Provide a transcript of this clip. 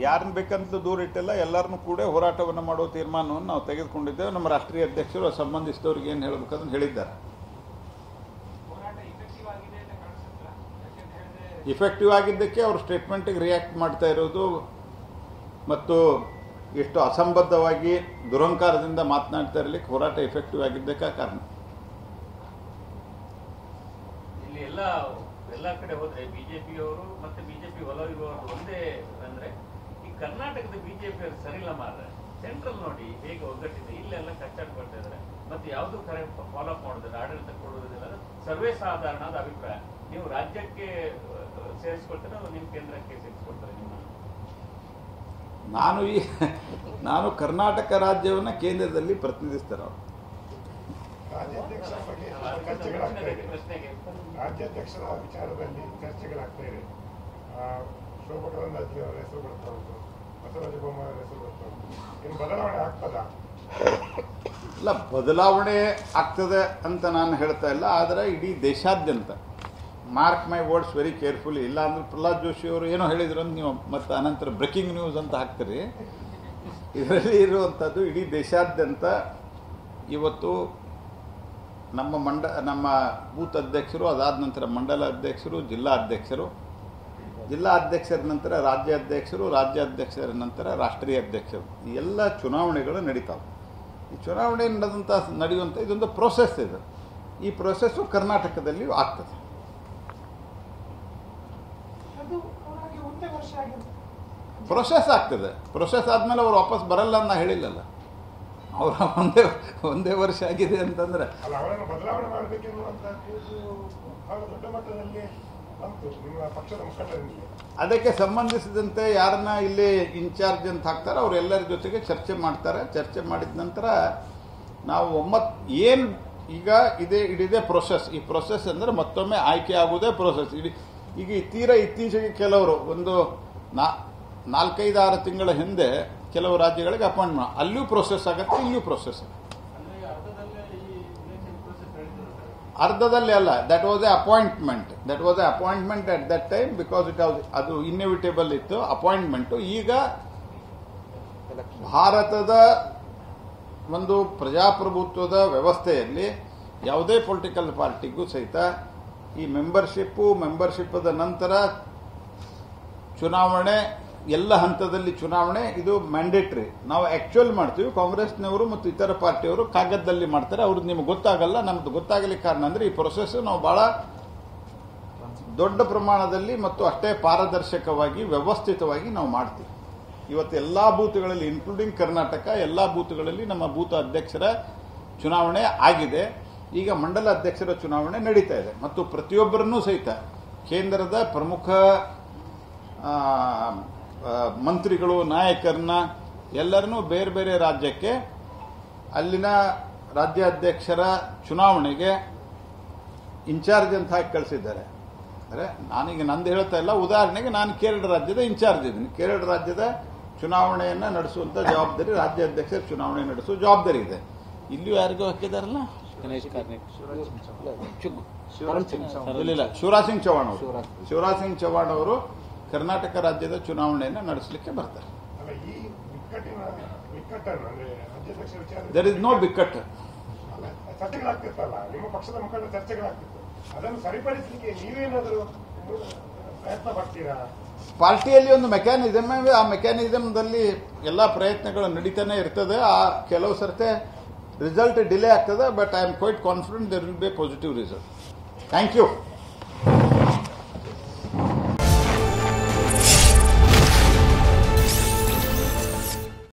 ಯಾರನ್ನ ಬೇಕಂತ ದೂರ ಇಟ್ಟಿಲ್ಲ, ಎಲ್ಲರನ್ನೂ ಕೂಡ ಹೋರಾಟವನ್ನು ಮಾಡುವ ತೀರ್ಮಾನವನ್ನು ನಾವು ತೆಗೆದುಕೊಂಡಿದ್ದೇವೆ. ನಮ್ಮ ರಾಷ್ಟ್ರೀಯ ಅಧ್ಯಕ್ಷರು ಸಂಬಂಧಿಸಿದವ್ರಿಗೆ ಏನು ಹೇಳಬೇಕಂತ ಹೇಳಿದ್ದಾರೆ. ಇಫೆಕ್ಟಿವ್ ಆಗಿದ್ದಕ್ಕೆ ಅವರು ಸ್ಟೇಟ್ಮೆಂಟಿಗೆ ರಿಯಾಕ್ಟ್ ಮಾಡ್ತಾ ಇರೋದು ಮತ್ತು ಎಷ್ಟು ಅಸಂಬದ್ಧವಾಗಿ ದುರಂಕಾರದಿಂದ ಮಾತನಾಡ್ತಾ ಇರಲಿಕ್ಕೆ ಹೋರಾಟ ಇಫೆಕ್ಟಿವ್ ಆಗಿದ್ದಕ್ಕೆ ಕಾರಣ. ಇಲ್ಲಿ ಎಲ್ಲ ಕಡೆ ಹೋದ್ರೆ ಬಿಜೆಪಿಯವರು ಮತ್ತೆ ಬಿಜೆಪಿ ಒಲವಿರುವವರು ಒಂದೇ ಅಂದ್ರೆ ಈ ಕರ್ನಾಟಕದ ಬಿಜೆಪಿಯವರು ಸರಿಲ್ಲ ಮಾರ್ರೆ. ಸೆಂಟ್ರಲ್ ನೋಡಿ ಹೇಗೆ ಒಗ್ಗಟ್ಟಿದೆ, ಇಲ್ಲೆಲ್ಲ ಕಚ್ಚಾಟ ಬರ್ತಾ ಇದ್ದಾರೆ, ಮತ್ತೆ ಯಾವುದು ಕರೆಕ್ಟ್ ಫಾಲೋ ಅಪ್ ಮಾಡೋದಿಲ್ಲ, ಆಡಳಿತ ಕೊಡುವುದಿಲ್ಲ. ಸರ್ವೇ ಸಾಧಾರಣದ ಅಭಿಪ್ರಾಯ. ನೀವು ರಾಜ್ಯಕ್ಕೆ ಸೇರಿಸ್ಕೊಳ್ತಾರೆ, ನಿಮ್ಮ ಕೇಂದ್ರಕ್ಕೆ ಸೇರಿಸ್ಕೊಳ್ತಾರೆ. ನಾನು ಕರ್ನಾಟಕ ರಾಜ್ಯವನ್ನು ಕೇಂದ್ರದಲ್ಲಿ ಪ್ರತಿನಿಧಿಸ್ತಾರೆ ಅವರು. ರಾಜ್ಯಾಧ್ಯಕ್ಷರ ವಿಚಾರದಲ್ಲಿ ಚರ್ಚೆಗಳಾಗ್ತಾ ಇದೆ. ಶೋಭಾ ಕರಂದ್ಲಾಜೆ ಅವರ ಹೆಸರು ಬರ್ತಾ ಉಂಟು, ಬಸವರಾಜ ಬೊಮ್ಮಾಯಿ ಅವರ ಹೆಸರು ಬರ್ತಾ ಉಂಟು. ಏನು ಬದಲಾವಣೆ ಆಗ್ತದಾ? ಇಲ್ಲ, ಬದಲಾವಣೆ ಆಗ್ತದೆ ಅಂತ ನಾನು ಹೇಳ್ತಾ ಇಲ್ಲ. ಆದರೆ ಇಡೀ ದೇಶಾದ್ಯಂತ, mark my words very carefully, ಇಲ್ಲ ಅಂದ್ರೆ ಪ್ರಹ್ಲಾದ್ ಜೋಶಿ ಅವರು ಏನೋ ಹೇಳಿದ್ರು ಅಂತ ನೀವು ಮತ್ತೆ ಅನಂತರ ಬ್ರೇಕಿಂಗ್ ನ್ಯೂಸ್ ಅಂತ ಹಾಕ್ತೀರಿ. ಇದರಲ್ಲಿ ಇರುವಂಥದ್ದು ಇಡೀ ದೇಶಾದ್ಯಂತ ಇವತ್ತು ನಮ್ಮ ಬೂತ್ ಅಧ್ಯಕ್ಷರು, ಅದಾದ ನಂತರ ಮಂಡಲ ಅಧ್ಯಕ್ಷರು, ಜಿಲ್ಲಾ ಅಧ್ಯಕ್ಷರ ನಂತರ ರಾಜ್ಯಾಧ್ಯಕ್ಷರು, ರಾಜ್ಯಾಧ್ಯಕ್ಷರ ನಂತರ ರಾಷ್ಟ್ರೀಯ ಅಧ್ಯಕ್ಷರು, ಈ ಎಲ್ಲ ಚುನಾವಣೆಗಳು ನಡೀತಾವೆ. ಈ ಚುನಾವಣೆ ನಡೆಯುವಂಥ ಇದೊಂದು ಪ್ರೋಸೆಸ್ ಇದೆ. ಈ ಪ್ರೋಸೆಸ್ಸು ಕರ್ನಾಟಕದಲ್ಲಿಯೂ ಆಗ್ತದೆ. ಪ್ರೊಸೆಸ್ ಆಗ್ತದೆ. ಪ್ರೊಸೆಸ್ ಆದಮೇಲೆ ಅವ್ರು ವಾಪಸ್ ಬರಲ್ಲ ಅಂತ ಹೇಳಿಲ್ಲಲ್ಲ. ಅವರ ಒಂದೇ ವರ್ಷ ಆಗಿದೆ ಅಂತಂದ್ರೆ ಅವರನ್ನು ಬದಲಾವಣೆ ಮಾಡಬೇಕೆನ್ನುವಂಥದ್ದು ಬಹಳ ದೊಡ್ಡ ಮಟ್ಟದಲ್ಲಿ ಬಂತು ನಿಮ್ಮ ಪಕ್ಷದ ಮುಖಂಡರಿಗೆ. ಅದಕ್ಕೆ ಸಂಬಂಧಿಸಿದಂತೆ ಯಾರನ್ನ ಇಲ್ಲಿ ಇನ್ಚಾರ್ಜ್ ಅಂತ ಹಾಕ್ತಾರೆ ಅವರೆಲ್ಲರ ಜೊತೆಗೆ ಚರ್ಚೆ ಮಾಡ್ತಾರೆ. ಚರ್ಚೆ ಮಾಡಿದ ನಂತರ ನಾವು ಏನು ಈಗ ಇದಿದೆ ಪ್ರೊಸೆಸ್. ಈ ಪ್ರೊಸೆಸ್ ಅಂದರೆ ಮತ್ತೊಮ್ಮೆ ಆಯ್ಕೆ ಆಗುವುದೇ ಪ್ರೊಸೆಸ್. ಈಗ ಇತ್ತೀಚೆಗೆ ಕೆಲವರು ಒಂದು 4-5-6 ತಿಂಗಳ ಹಿಂದೆ ಕೆಲವು ರಾಜ್ಯಗಳಿಗೆ ಅಪಾಯಿಂಟ್ ಮಾಡಿ, ಅಲ್ಲಿಯೂ ಪ್ರೊಸೆಸ್ ಆಗುತ್ತೆ, ಇಲ್ಲಿಯೂ ಪ್ರೊಸೆಸ್ ಆಗುತ್ತೆ. ಅರ್ಧದಲ್ಲಿ ಅಲ್ಲ, that was A appointment at that time because ಅದು ಇನ್ನೆವಿಟೇಬಲ್ ಇತ್ತು ಅಪಾಯಿಂಟ್ಮೆಂಟು. ಈಗ ಭಾರತದ ಒಂದು ಪ್ರಜಾಪ್ರಭುತ್ವದ ವ್ಯವಸ್ಥೆಯಲ್ಲಿ ಯಾವುದೇ ಪೊಲಿಟಿಕಲ್ ಪಾರ್ಟಿಗೂ ಸಹಿತ ಈ ಮೆಂಬರ್ಶಿಪ್ಪದ ನಂತರ ಚುನಾವಣೆ, ಎಲ್ಲ ಹಂತದಲ್ಲಿ ಚುನಾವಣೆ, ಇದು ಮ್ಯಾಂಡೇಟರಿ. ನಾವು ಆಕ್ಚುಯಲ್ ಮಾಡ್ತೀವಿ. ಕಾಂಗ್ರೆಸ್ನವರು ಮತ್ತು ಇತರ ಪಾರ್ಟಿಯವರು ಕಾಗದದಲ್ಲಿ ಮಾಡ್ತಾರೆ. ಅವ್ರದ್ದು ನಿಮ್ಗೆ ಗೊತ್ತಾಗಲ್ಲ. ನಮ್ದು ಗೊತ್ತಾಗಲಿಕ್ಕೆ ಕಾರಣ ಅಂದ್ರೆ ಈ ಪ್ರೊಸೆಸ್ ನಾವು ಬಹಳ ದೊಡ್ಡ ಪ್ರಮಾಣದಲ್ಲಿ ಮತ್ತು ಅಷ್ಟೇ ಪಾರದರ್ಶಕವಾಗಿ ವ್ಯವಸ್ಥಿತವಾಗಿ ನಾವು ಮಾಡ್ತೀವಿ. ಇವತ್ತು ಎಲ್ಲಾ ಬೂತ್ಗಳಲ್ಲಿ, ಇನ್ಕ್ಲೂಡಿಂಗ್ ಕರ್ನಾಟಕ, ಎಲ್ಲಾ ಬೂತ್ಗಳಲ್ಲಿ ನಮ್ಮ ಬೂತ್ ಅಧ್ಯಕ್ಷರ ಚುನಾವಣೆ ಆಗಿದೆ. ಈಗ ಮಂಡಲ ಅಧ್ಯಕ್ಷರ ಚುನಾವಣೆ ನಡೀತಾ ಇದೆ. ಮತ್ತು ಪ್ರತಿಯೊಬ್ಬರನ್ನೂ ಸಹಿತ ಕೇಂದ್ರದ ಪ್ರಮುಖ ಮಂತ್ರಿಗಳು, ನಾಯಕರನ್ನ ಎಲ್ಲರನ್ನೂ ಬೇರೆ ಬೇರೆ ರಾಜ್ಯಕ್ಕೆ ಅಲ್ಲಿನ ರಾಜ್ಯಾಧ್ಯಕ್ಷರ ಚುನಾವಣೆಗೆ ಇನ್ಚಾರ್ಜ್ ಅಂತ ಹಾಕಿ ಕಳಿಸಿದ್ದಾರೆ. ಅಂದರೆ ನಾನೀಗ ನಂದು ಹೇಳ್ತಾ ಇಲ್ಲ. ಉದಾಹರಣೆಗೆ ನಾನು ಕೇರಳ ರಾಜ್ಯದ ಇನ್ಚಾರ್ಜ್ ಇದ್ದೀನಿ. ಕೇರಳ ರಾಜ್ಯದ ಚುನಾವಣೆಯನ್ನು ನಡೆಸುವಂತ ಜವಾಬ್ದಾರಿ, ರಾಜ್ಯಾಧ್ಯಕ್ಷರ ಚುನಾವಣೆ ನಡೆಸುವ ಜವಾಬ್ದಾರಿ ಇದೆ. ಇಲ್ಲಿಯೂ ಯಾರಿಗೂ ಹಾಕಿದಾರಲ್ಲ, ಶಿವರಾಜ್ ಸಿಂಗ್ ಚೌಹಾಣ್ ಅವರು ಕರ್ನಾಟಕ ರಾಜ್ಯದ ಚುನಾವಣೆಯನ್ನು ನಡೆಸಲಿಕ್ಕೆ ಬರ್ತಾರೆ. ದೇರ್ ಇಸ್ ನೋ ಬಿಕ್ಕಟ್ಟು. ಚರ್ಚೆಗಳಾಗ್ತಿತ್ತಲ್ಲ, ನಿಮ್ಮ ಪಕ್ಷದ ಮುಖಂಡ ಚರ್ಚೆಗಳಾಗ್ತಿತ್ತು, ಅದನ್ನು ಸರಿಪಡಿಸಲಿಕ್ಕೆ ನೀವೇನಾದರೂ ಪ್ರಯತ್ನ ಪಡ್ತೀರಾ? ಪಾರ್ಟಿಯಲ್ಲಿ ಒಂದು ಮೆಕ್ಯಾನಿಸಮ್ ಇದೆ. ಆ ಮೆಕ್ಯಾನಿಸಮ್ದಲ್ಲಿ ಎಲ್ಲ ಪ್ರಯತ್ನಗಳು ನಡೀತಾನೆ ಇರ್ತದೆ. ಆ ಕೆಲವು ಸರ್ತೆ ರಿಸಲ್ಟ್ ಡಿಲೇ ಆಗ್ತದೆ. But I am quite confident there will be a positive result. Thank you.